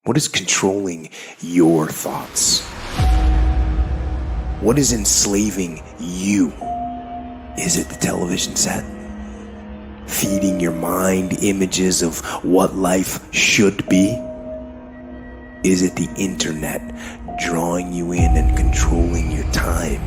What is controlling your thoughts? What is enslaving you? Is it the television set? Feeding your mind images of what life should be? Is it the internet drawing you in and controlling your time?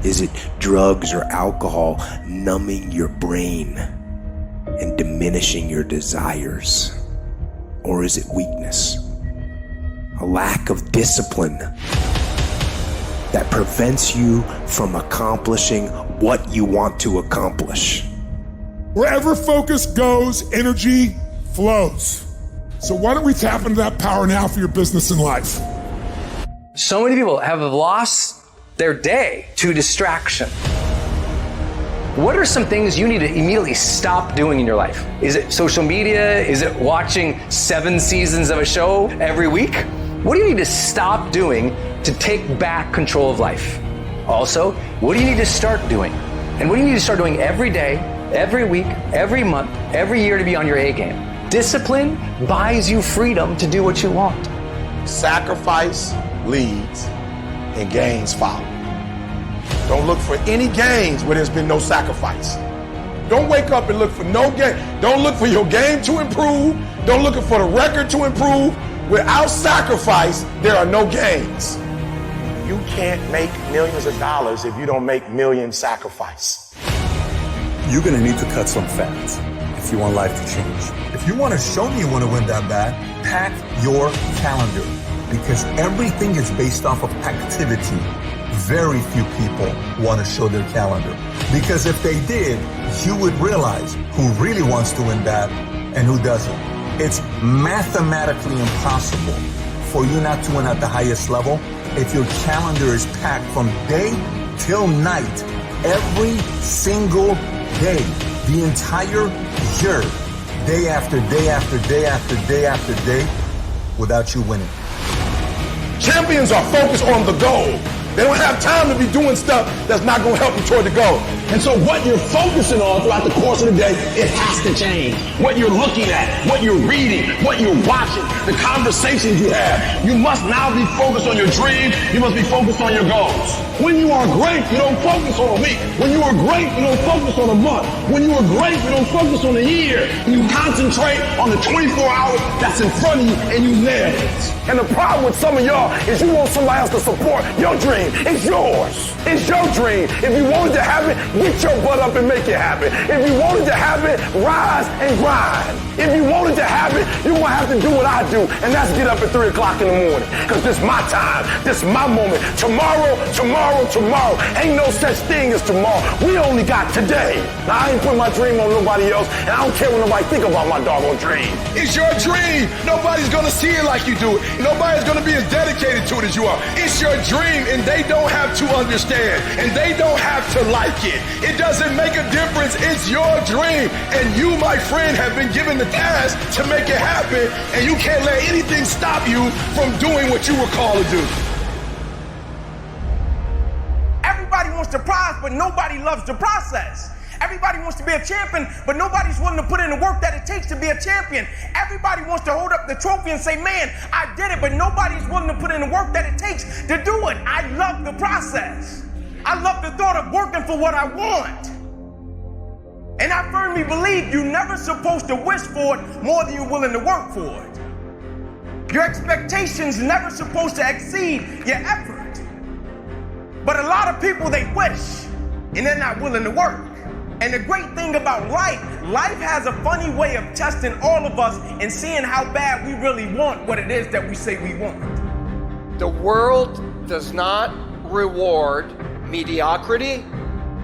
Is it drugs or alcohol numbing your brain and diminishing your desires? Or is it weakness? A lack of discipline that prevents you from accomplishing what you want to accomplish. Wherever focus goes, energy flows. So why don't we tap into that power now for your business and life? So many people have lost their day to distraction. What are some things you need to immediately stop doing in your life? Is it social media? Is it watching 7 seasons of a show every week? What do you need to stop doing to take back control of life? Also, what do you need to start doing? And what do you need to start doing every day, every week, every month, every year to be on your A game? Discipline buys you freedom to do what you want. Sacrifice leads and gains follow. Don't look for any gains where there's been no sacrifice. Don't wake up and look for no gain. Don't look for your game to improve. Don't look for the record to improve. Without sacrifice, there are no gains. You can't make millions of dollars if you don't make millions sacrifice. You're gonna need to cut some fat if you want life to change. If you wanna show me you wanna win that bad, pack your calendar, because everything is based off of activity. Very few people wanna show their calendar, because if they did, you would realize who really wants to win bad and who doesn't. It's mathematically impossible for you not to win at the highest level if your calendar is packed from day till night, every single day, the entire year, day after day after day after day after day, without you winning. Champions are focused on the goal. They don't have time to be doing stuff that's not going to help you toward the goal. And so what you're focusing on throughout the course of the day, it has to change. What you're looking at, what you're reading, what you're watching, the conversations you have. You must now be focused on your dreams. You must be focused on your goals. When you are great, you don't focus on a week. When you are great, you don't focus on a month. When you are great, you don't focus on a year. You concentrate on the 24 hours that's in front of you and you nail it. And the problem with some of y'all is you want somebody else to support your dream. It's yours. It's your dream. If you wanted to have it, get your butt up and make it happen. If you wanted to have it, rise and grind. If you wanted to have it, you're going to have to do what I do, and that's get up at 3 o'clock in the morning. Because this is my time. This is my moment. Tomorrow. Ain't no such thing as tomorrow. We only got today. Now, I ain't put my dream on nobody else, and I don't care what nobody think about my doggone dream. It's your dream. Nobody's going to see it like you do it. Nobody's going to be as dedicated to it as you are. It's your dream, and they don't have to understand, and they don't have to like it. It doesn't make a difference. It's your dream, and you, my friend, have been given the task to make it happen, and you can't let anything stop you from doing what you were called to do. Everybody wants the prize, but nobody loves the process. Everybody wants to be a champion, but nobody's willing to put in the work that it takes to be a champion. Everybody wants to hold up the trophy and say, man, I did it, but nobody's willing to put in the work that it takes to do it. I love the process. I love the thought of working for what I want. And I firmly believe you're never supposed to wish for it more than you're willing to work for it. Your expectations never supposed to exceed your effort. But a lot of people, they wish, and they're not willing to work. And the great thing about life has a funny way of testing all of us and seeing how bad we really want what it is that we say we want. The world does not reward mediocrity.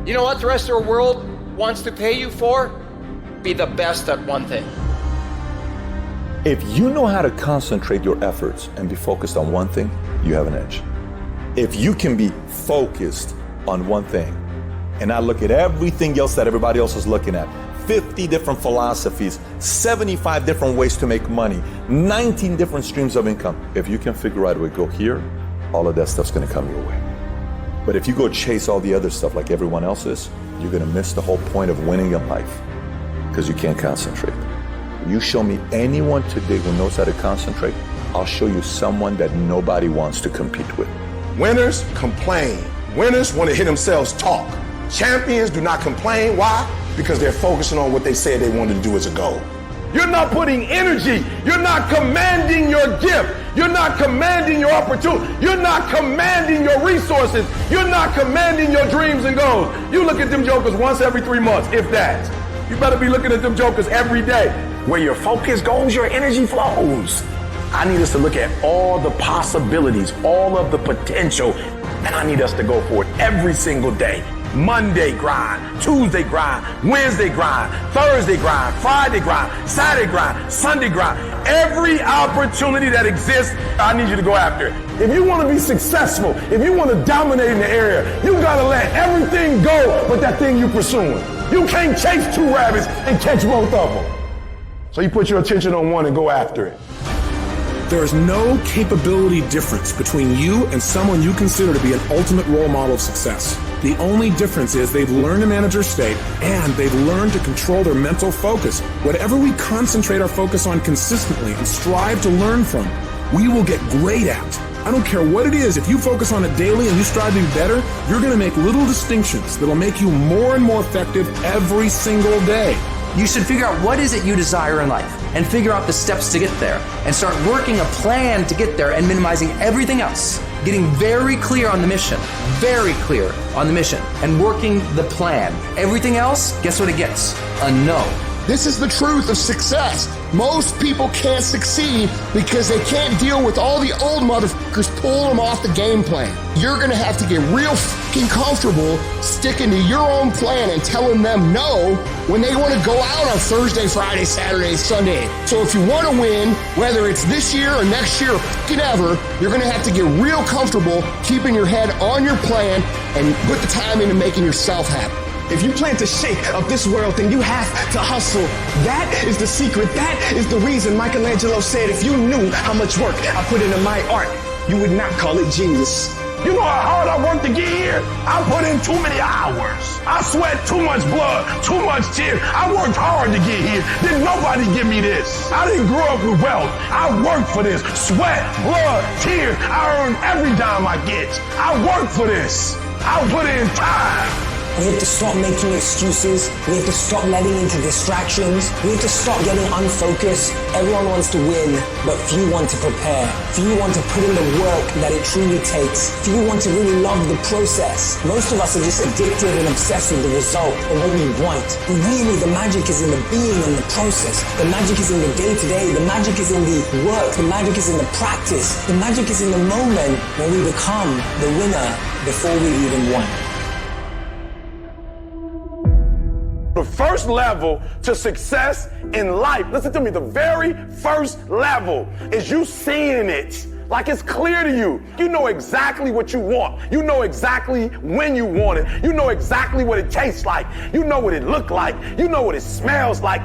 You know what the rest of the world wants to pay you for? Be the best at one thing. If you know how to concentrate your efforts and be focused on one thing, you have an edge. If you can be focused on one thing and not look at everything else that everybody else is looking at, 50 different philosophies, 75 different ways to make money, 19 different streams of income. If you can figure out a way to go here, all of that stuff's gonna come your way. But if you go chase all the other stuff like everyone else is, you're gonna miss the whole point of winning in life because you can't concentrate. You show me anyone today who knows how to concentrate, I'll show you someone that nobody wants to compete with. Winners complain. Winners want to hear themselves talk. Champions do not complain. Why? Because they're focusing on what they said they wanted to do as a goal. You're not putting energy. You're not commanding your gift. You're not commanding your opportunity. You're not commanding your resources. You're not commanding your dreams and goals. You look at them jokers once every 3 months, if that. You better be looking at them jokers every day. Where your focus goes, your energy flows. I need us to look at all the possibilities, all of the potential, and I need us to go for it every single day. Monday grind, Tuesday grind, Wednesday grind, Thursday grind, Friday grind, Saturday grind, Sunday grind. Every opportunity that exists, I need you to go after it. If you want to be successful, if you want to dominate in the area, you got to let everything go but that thing you're pursuing. You can't chase 2 rabbits and catch both of them. So you put your attention on one and go after it. There is no capability difference between you and someone you consider to be an ultimate role model of success. The only difference is they've learned to manage their state and they've learned to control their mental focus. Whatever we concentrate our focus on consistently and strive to learn from, we will get great at. I don't care what it is, if you focus on it daily and you strive to be better, you're going to make little distinctions that'll make you more and more effective every single day. You should figure out what is it you desire in life and figure out the steps to get there and start working a plan to get there and minimizing everything else. Getting very clear on the mission, and working the plan. Everything else, guess what it gets? A no. This is the truth of success. Most people can't succeed because they can't deal with all the old motherfuckers pulling them off the game plan. You're gonna have to get real fucking comfortable sticking to your own plan and telling them no when they wanna go out on Thursday, Friday, Saturday, Sunday. So if you wanna win, whether it's this year or next year or fucking ever, you're gonna have to get real comfortable keeping your head on your plan and put the time into making yourself happy. If you plan to shake up this world, then you have to hustle. That is the secret. That is the reason Michelangelo said, if you knew how much work I put into my art, you would not call it genius. You know how hard I worked to get here? I put in too many hours. I sweat too much blood, too much tears. I worked hard to get here. Didn't nobody give me this. I didn't grow up with wealth. I worked for this. Sweat, blood, tears. I earn every dime I get. I worked for this. I put in time. We have to stop making excuses. We have to stop letting into distractions. We have to stop getting unfocused. Everyone wants to win, but few want to prepare. Few want to put in the work that it truly takes. Few want to really love the process. Most of us are just addicted and obsessed with the result and what we want. But really, the magic is in the being and the process. The magic is in the day-to-day. The magic is in the work. The magic is in the practice. The magic is in the moment when we become the winner before we even won. The first level to success in life, listen to me, the very first level is you seeing it like it's clear to you. You know exactly what you want. You know exactly when you want it. You know exactly what it tastes like. You know what it looks like. You know what it smells like.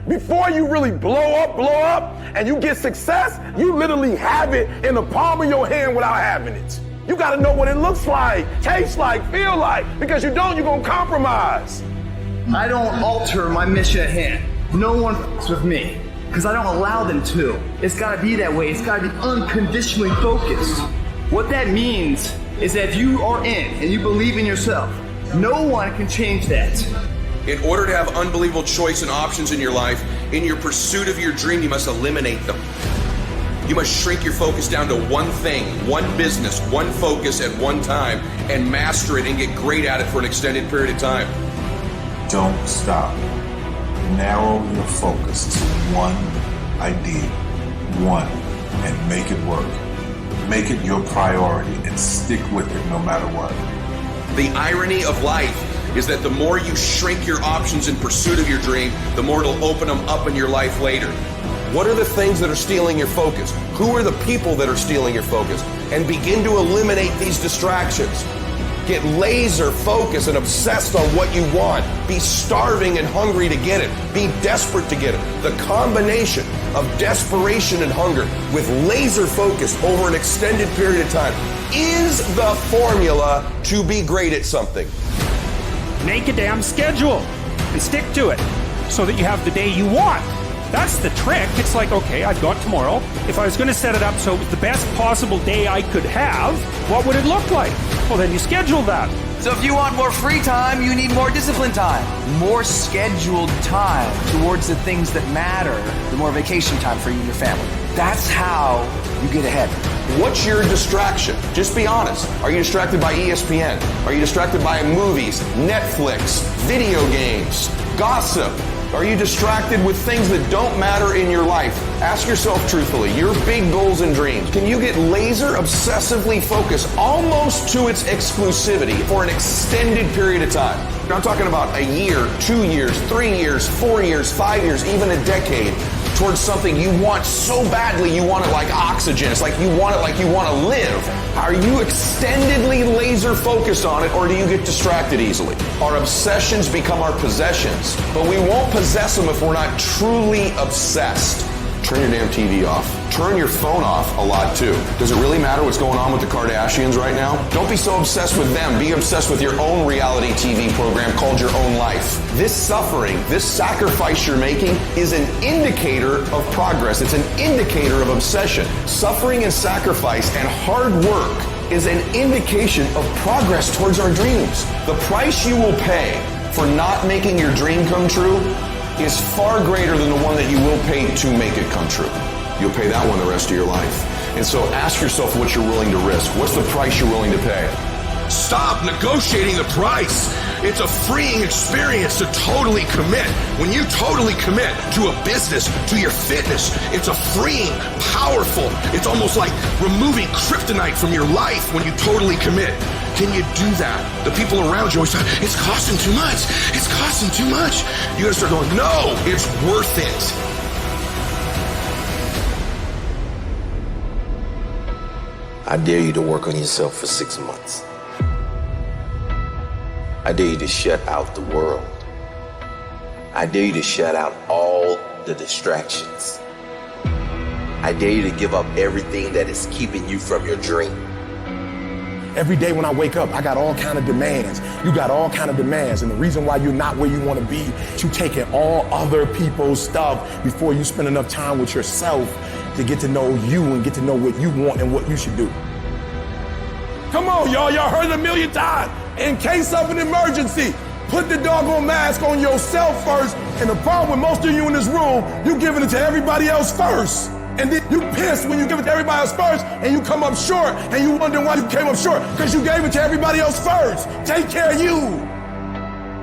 Before you really blow up, and you get success, you literally have it in the palm of your hand without having it. You gotta know what it looks like, tastes like, feel like, because you don't, you're gonna compromise. I don't alter my mission at hand. No one f***s with me, because I don't allow them to. It's gotta be that way. It's gotta be unconditionally focused. What that means is that if you are in and you believe in yourself, no one can change that. In order to have unbelievable choice and options in your life, in your pursuit of your dream, you must eliminate them. You must shrink your focus down to one thing, one business, one focus at one time, and master it and get great at it for an extended period of time. Don't stop. Narrow your focus to one idea, and make it work. Make it your priority and stick with it no matter what. The irony of life is that the more you shrink your options in pursuit of your dream, the more it'll open them up in your life later. What are the things that are stealing your focus? Who are the people that are stealing your focus? And begin to eliminate these distractions. Get laser focused and obsessed on what you want. Be starving and hungry to get it. Be desperate to get it. The combination of desperation and hunger with laser focus over an extended period of time is the formula to be great at something. Make a damn schedule and stick to it so that you have the day you want. That's the trick. It's like, okay, I've got tomorrow. If I was going to set it up so it was the best possible day I could have, what would it look like? Well, then you schedule that. So if you want more free time, you need more disciplined time. More scheduled time towards the things that matter. The more vacation time for you and your family. That's how you get ahead. What's your distraction? Just be honest. Are you distracted by ESPN? Are you distracted by movies, Netflix, video games, gossip? Are you distracted with things that don't matter in your life? Ask yourself truthfully, your big goals and dreams. Can you get laser obsessively focused almost to its exclusivity for an extended period of time? I'm talking about a year, 2 years, 3 years, 4 years, 5 years, even a decade towards something you want so badly, you want it like oxygen. It's like you want it like you want to live. Are you extendedly laser focused on it, or do you get distracted easily? Our obsessions become our possessions, but we won't possess them if we're not truly obsessed. Turn your damn TV off. Turn your phone off a lot too. Does it really matter what's going on with the Kardashians right now? Don't be so obsessed with them. Be obsessed with your own reality TV program called Your Own Life. This suffering, this sacrifice you're making is an indicator of progress. It's an indicator of obsession. Suffering and sacrifice and hard work is an indication of progress towards our dreams. The price you will pay for not making your dream come true is far greater than the one that you will pay to make it come true. You'll pay that one the rest of your life. And so ask yourself what you're willing to risk. What's the price you're willing to pay? Stop negotiating the price. It's a freeing experience to totally commit. When you totally commit to a business, to your fitness, it's a freeing, powerful, it's almost like removing kryptonite from your life when you totally commit. Can you do that? The people around you always say, it's costing too much. It's costing too much. You gotta start going, no, it's worth it. I dare you to work on yourself for 6 months. I dare you to shut out the world. I dare you to shut out all the distractions. I dare you to give up everything that is keeping you from your dream. Every day when I wake up, I got all kind of demands. You got all kind of demands. And the reason why you're not where you want to be, you taking all other people's stuff before you spend enough time with yourself to get to know you and get to know what you want and what you should do. Come on, y'all. Y'all heard it a million times. In case of an emergency, put the doggone mask on yourself first. And the problem with most of you in this room, you giving it to everybody else first. And then you pissed when you give it to everybody else first and you come up short and you wonder why you came up short because you gave it to everybody else first. Take care of you.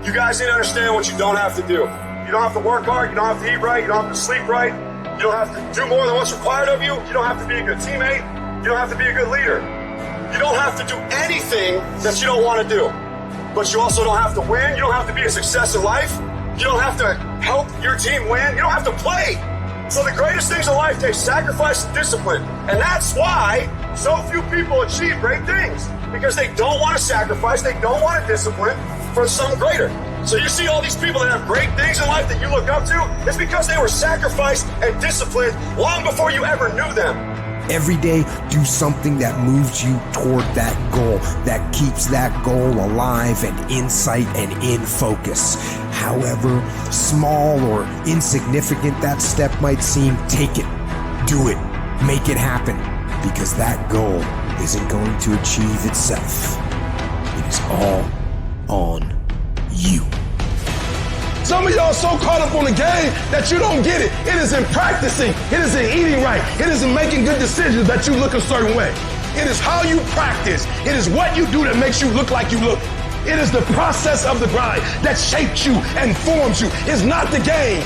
You guys need to understand what you don't have to do. You don't have to work hard. You don't have to eat right. You don't have to sleep right. You don't have to do more than what's required of you. You don't have to be a good teammate. You don't have to be a good leader. You don't have to do anything that you don't want to do. But you also don't have to win. You don't have to be a success in life. You don't have to help your team win. You don't have to play. So the greatest things in life take sacrifice and discipline. And that's why so few people achieve great things. Because they don't want to sacrifice, they don't want to discipline for something greater. So you see all these people that have great things in life that you look up to, it's because they were sacrificed and disciplined long before you ever knew them. Every day, do something that moves you toward that goal, that keeps that goal alive and in sight and in focus. However small or insignificant that step might seem, take it, do it, make it happen, because that goal isn't going to achieve itself. It is all on you. Some of y'all so caught up on the game that you don't get it. It is in practicing. It is in eating right. It is in making good decisions that you look a certain way. It is how you practice. It is what you do that makes you look like you look. It is the process of the grind that shapes you and forms you. It's not the game.